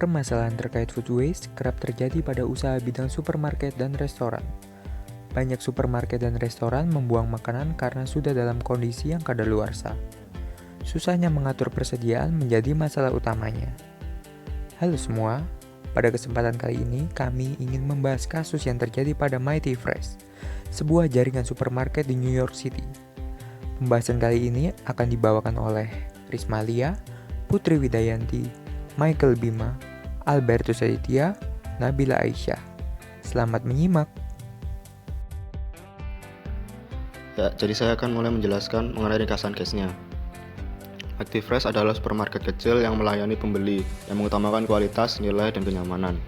Permasalahan terkait food waste kerap terjadi pada usaha bidang supermarket dan restoran. Banyak supermarket dan restoran membuang makanan karena sudah dalam kondisi yang kadaluarsa. Susahnya mengatur persediaan menjadi masalah utamanya. Halo semua, pada kesempatan kali ini kami ingin membahas kasus yang terjadi pada Mighty Fresh, sebuah jaringan supermarket di New York City. Pembahasan kali ini akan dibawakan oleh Risma Lia, Putri Widayanti, Michael Bima, Albertus Aditya, Nabila Aisyah. Selamat menyimak. Ya, jadi saya akan mulai menjelaskan mengenai ringkasan case-nya. Mighty Fresh adalah supermarket kecil yang melayani pembeli, yang mengutamakan kualitas, nilai, dan kenyamanan.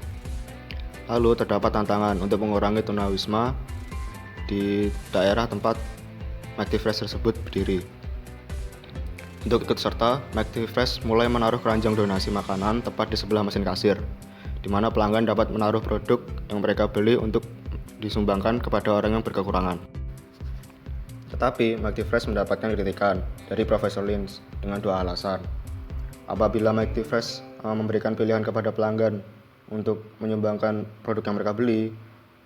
Lalu terdapat tantangan untuk mengurangi tunawisma di daerah tempat Mighty Fresh tersebut berdiri. Untuk ikut serta, Mighty Fresh mulai menaruh keranjang donasi makanan tepat di sebelah mesin kasir, di mana pelanggan dapat menaruh produk yang mereka beli untuk disumbangkan kepada orang yang berkekurangan. Tetapi, Mighty Fresh mendapatkan kritikan dari Profesor Lynch dengan dua alasan. Apabila Mighty Fresh memberikan pilihan kepada pelanggan untuk menyumbangkan produk yang mereka beli,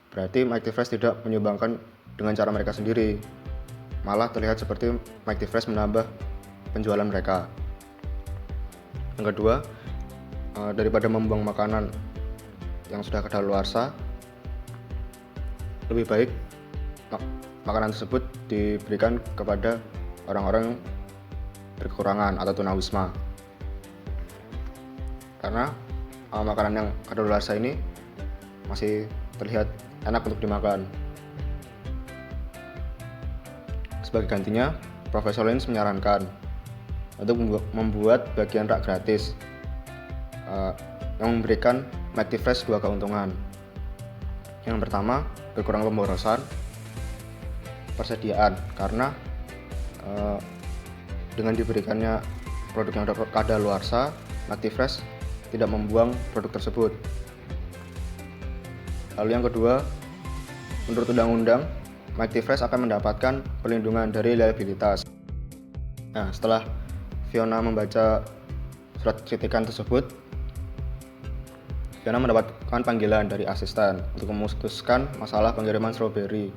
berarti Mighty Fresh tidak menyumbangkan dengan cara mereka sendiri. Malah terlihat seperti Mighty Fresh menambah penjualan mereka. Yang kedua, daripada membuang makanan yang sudah kadaluarsa, lebih baik makanan tersebut diberikan kepada orang-orang yang berkekurangan atau tunawisma. Karena makanan yang kadaluarsa ini masih terlihat enak untuk dimakan. Sebagai gantinya, Profesor Lynch menyarankan untuk membuat bagian rak gratis yang memberikan Mighty Fresh dua keuntungan. Yang pertama, berkurang pemborosan persediaan karena dengan diberikannya produk yang kadaluarsa, Mighty Fresh tidak membuang produk tersebut. Lalu yang kedua, menurut undang-undang, Mighty Fresh akan mendapatkan perlindungan dari liabilitas. Nah, setelah Fiona membaca surat kritikan tersebut, Fiona mendapatkan panggilan dari asisten untuk memutuskan masalah pengiriman strawberry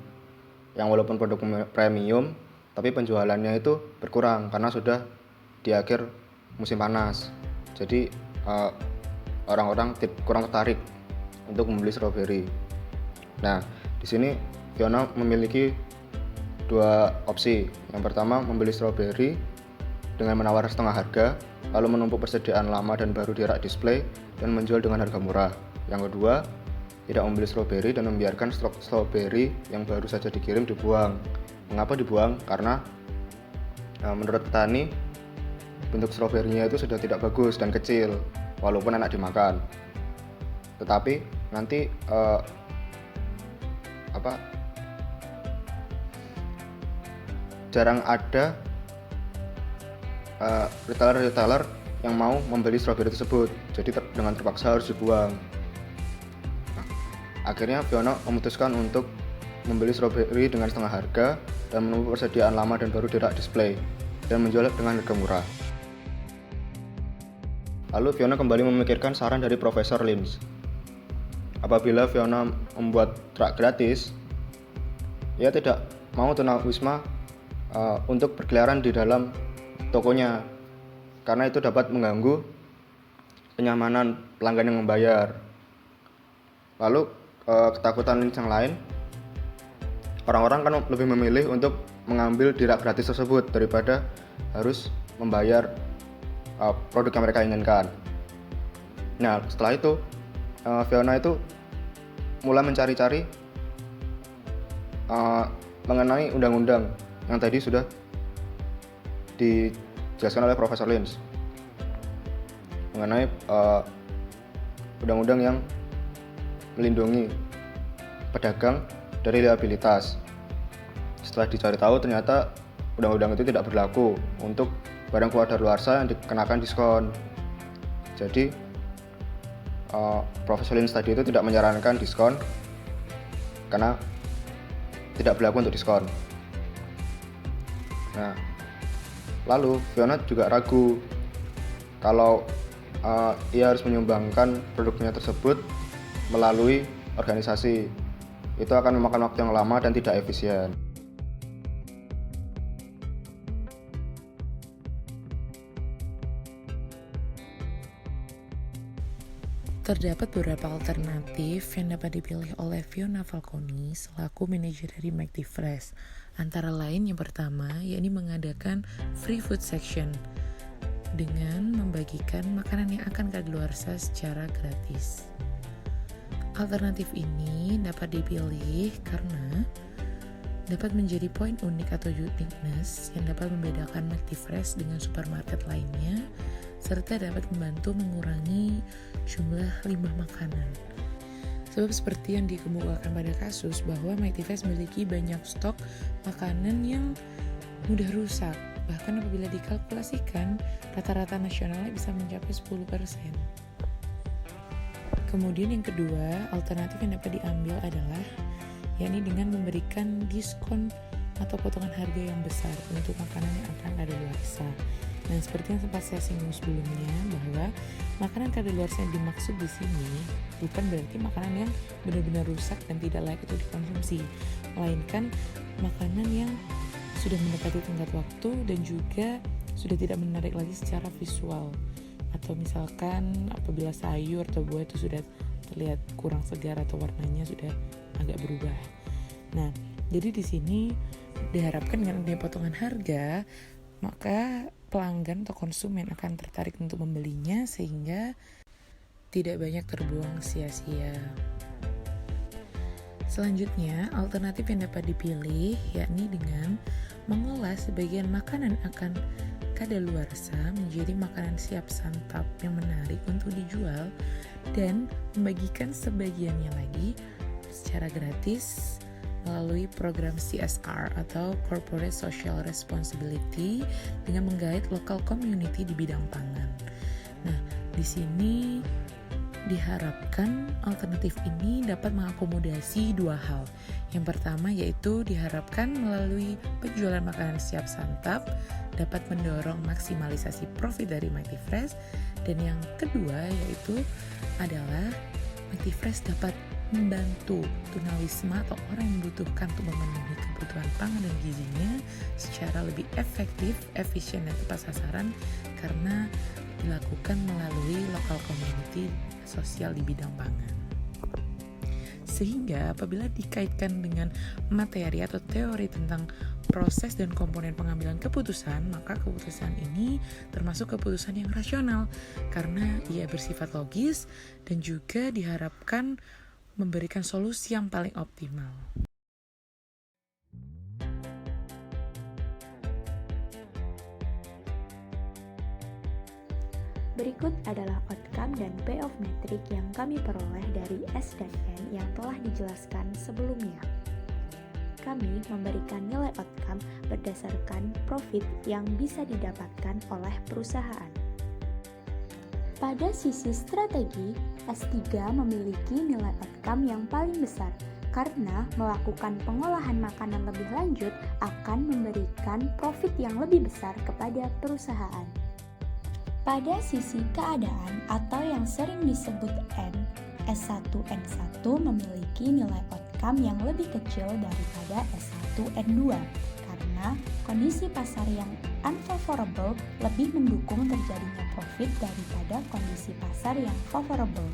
yang walaupun produk premium, tapi penjualannya itu berkurang karena sudah di akhir musim panas. Jadi orang-orang kurang tertarik untuk membeli strawberry. Nah, di sini Fiona memiliki dua opsi. Yang pertama, membeli strawberry dengan menawar setengah harga, lalu menumpuk persediaan lama dan baru di rak display dan menjual dengan harga murah. Yang kedua, tidak membeli strawberry dan membiarkan stok strawberry yang baru saja dikirim dibuang. Mengapa dibuang? Karena menurut petani, bentuk stroberinya itu sudah tidak bagus dan kecil, walaupun enak dimakan. Tetapi nanti jarang ada retailer yang mau membeli strawberry tersebut, jadi dengan terpaksa harus dibuang. Akhirnya Fiona memutuskan untuk membeli strawberry dengan setengah harga dan menumpuk persediaan lama dan baru di rak display dan menjual dengan harga murah. Lalu Fiona kembali memikirkan saran dari Profesor Lynch. Apabila Fiona membuat rak gratis, ia tidak mau tunawisma untuk berkeliaran di dalam tokonya, karena itu dapat mengganggu kenyamanan pelanggan yang membayar. Lalu ketakutan yang lain, orang-orang kan lebih memilih untuk mengambil di rak gratis tersebut daripada harus membayar produk yang mereka inginkan. Nah, setelah itu Fiona itu mulai mencari-cari mengenai undang-undang yang tadi sudah dijelaskan oleh Profesor Lynch mengenai undang-undang yang melindungi pedagang dari liabilitas. Setelah dicari tahu, ternyata undang-undang itu tidak berlaku untuk barang kadaluarsa yang dikenakan diskon. Jadi Profesor Lynch tadi itu tidak menyarankan diskon karena tidak berlaku untuk diskon. Nah, lalu Fiona juga ragu kalau ia harus menyumbangkan produknya tersebut melalui organisasi. Itu akan memakan waktu yang lama dan tidak efisien. Terdapat beberapa alternatif yang dapat dipilih oleh Fiona Falconi selaku manajer dari McDifresh. Antara lain yang pertama, yakni mengadakan free food section dengan membagikan makanan yang akan kadaluarsa secara gratis. Alternatif ini dapat dipilih karena dapat menjadi poin unik atau uniqueness yang dapat membedakan McDifresh dengan supermarket lainnya, serta dapat membantu mengurangi jumlah limbah makanan. Sebab seperti yang dikemukakan pada kasus bahwa McDifresh memiliki banyak stok makanan yang mudah rusak, bahkan apabila dikalkulasikan rata-rata nasionalnya bisa mencapai 10%. Kemudian yang kedua, alternatif yang dapat diambil adalah yakni dengan memberikan diskon atau potongan harga yang besar untuk makanan yang akan kadaluarsa. Nah, seperti yang sempat saya singgung sebelumnya, bahwa makanan kadaluarsa yang dimaksud di sini bukan berarti makanan yang benar-benar rusak dan tidak layak untuk dikonsumsi, melainkan makanan yang sudah mendekati tenggat waktu dan juga sudah tidak menarik lagi secara visual. Atau misalkan apabila sayur atau buah itu sudah terlihat kurang segar atau warnanya sudah agak berubah. Nah, jadi di sini diharapkan dengan adanya potongan harga, maka pelanggan atau konsumen akan tertarik untuk membelinya sehingga tidak banyak terbuang sia-sia. Selanjutnya, alternatif yang dapat dipilih yakni dengan mengolah sebagian makanan akan kadaluarsa menjadi makanan siap santap yang menarik untuk dijual dan membagikan sebagiannya lagi secara gratis melalui program CSR atau Corporate Social Responsibility dengan menggait local community di bidang pangan. Nah, di sini diharapkan alternatif ini dapat mengakomodasi dua hal. Yang pertama yaitu diharapkan melalui penjualan makanan siap santap dapat mendorong maksimalisasi profit dari McDifresh, dan yang kedua yaitu adalah McDifresh dapat membantu tunawisma atau orang yang membutuhkan untuk memenuhi kebutuhan pangan dan gizinya secara lebih efektif, efisien, dan tepat sasaran karena dilakukan melalui local community sosial di bidang pangan. Sehingga apabila dikaitkan dengan materi atau teori tentang proses dan komponen pengambilan keputusan, maka keputusan ini termasuk keputusan yang rasional karena ia bersifat logis dan juga diharapkan memberikan solusi yang paling optimal. Berikut adalah outcome dan payoff metric yang kami peroleh dari S dan N yang telah dijelaskan sebelumnya. Kami memberikan nilai outcome berdasarkan profit yang bisa didapatkan oleh perusahaan. Pada sisi strategi, S3 memiliki nilai outcome yang paling besar karena melakukan pengolahan makanan lebih lanjut akan memberikan profit yang lebih besar kepada perusahaan. Pada sisi keadaan atau yang sering disebut N, S1N1 memiliki nilai outcome yang lebih kecil daripada S1N2 karena kondisi pasar yang unfavorable lebih mendukung terjadinya profit daripada kondisi pasar yang favorable.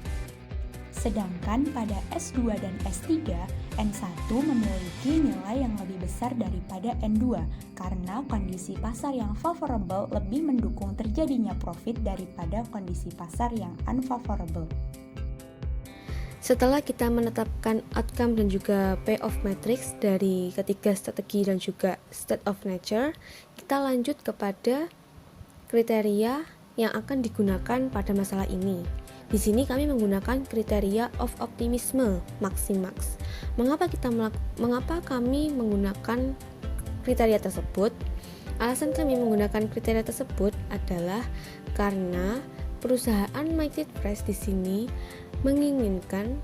Sedangkan pada S2 dan S3, N1 memiliki nilai yang lebih besar daripada N2 karena kondisi pasar yang favorable lebih mendukung terjadinya profit daripada kondisi pasar yang unfavorable. Setelah kita menetapkan outcome dan juga payoff matrix dari ketiga strategi dan juga state of nature, kita lanjut kepada kriteria yang akan digunakan pada masalah ini. Di sini kami menggunakan kriteria of optimism maximax. Mengapa kami menggunakan kriteria tersebut? Alasan kami menggunakan kriteria tersebut adalah karena perusahaan McDifresh di sini menginginkan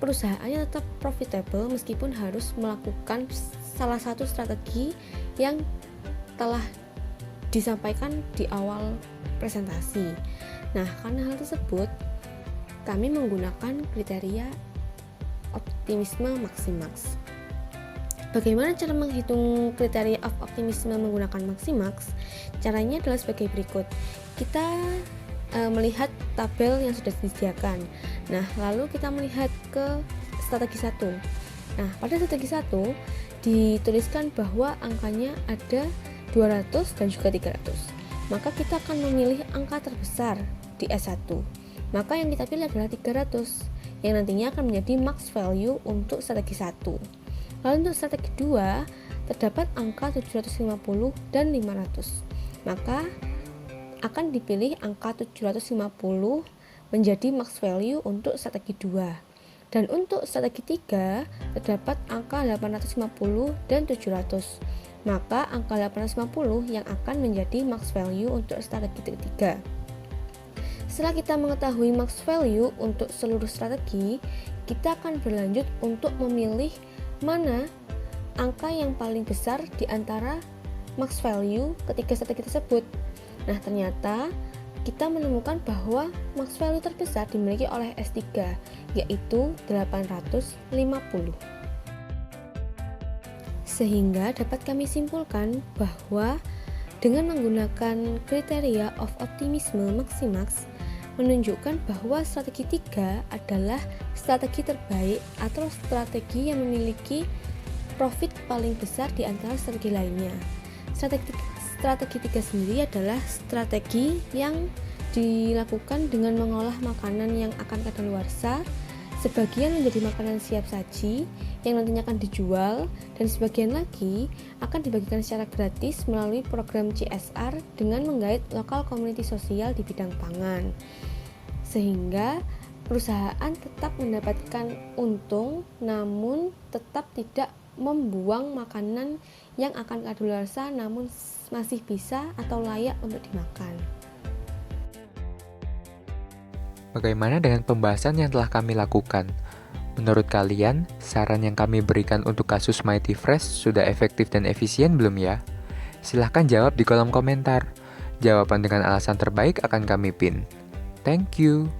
perusahaannya tetap profitable meskipun harus melakukan salah satu strategi yang telah disampaikan di awal presentasi. Nah, karena hal tersebut, kami menggunakan kriteria optimisme Maximax. Bagaimana cara menghitung kriteria of optimisme menggunakan Maximax? Caranya adalah sebagai berikut. Kita melihat tabel yang sudah disediakan. Nah, lalu kita melihat ke strategi 1. Nah, pada strategi 1 dituliskan bahwa angkanya ada 200 dan juga 300. Maka kita akan memilih angka terbesar di S1. Maka yang kita pilih adalah 300, yang nantinya akan menjadi max value untuk strategi 1. Lalu untuk strategi 2, terdapat angka 750 dan 500. Maka akan dipilih angka 750 menjadi max value untuk strategi 2. Dan untuk strategi 3, terdapat angka 850 dan 700. Maka angka 850 yang akan menjadi max value untuk strategi ketiga. Setelah kita mengetahui max value untuk seluruh strategi, kita akan berlanjut untuk memilih mana angka yang paling besar di antara max value ketiga strategi tersebut. Nah, ternyata kita menemukan bahwa max value terbesar dimiliki oleh S3, yaitu 850. Sehingga dapat kami simpulkan bahwa dengan menggunakan kriteria of optimisme Maximax menunjukkan bahwa strategi 3 adalah strategi terbaik atau strategi yang memiliki profit paling besar di antara strategi lainnya. Strategi 3 sendiri adalah strategi yang dilakukan dengan mengolah makanan yang akan kadaluarsa, sebagian menjadi makanan siap saji yang nantinya akan dijual, dan sebagian lagi akan dibagikan secara gratis melalui program CSR dengan menggait lokal community sosial di bidang pangan. Sehingga perusahaan tetap mendapatkan untung, namun tetap tidak membuang makanan yang akan kadaluarsa namun masih bisa atau layak untuk dimakan. Bagaimana dengan pembahasan yang telah kami lakukan? Menurut kalian, saran yang kami berikan untuk kasus Mighty Fresh sudah efektif dan efisien belum ya? Silahkan jawab di kolom komentar. Jawaban dengan alasan terbaik akan kami pin. Thank you.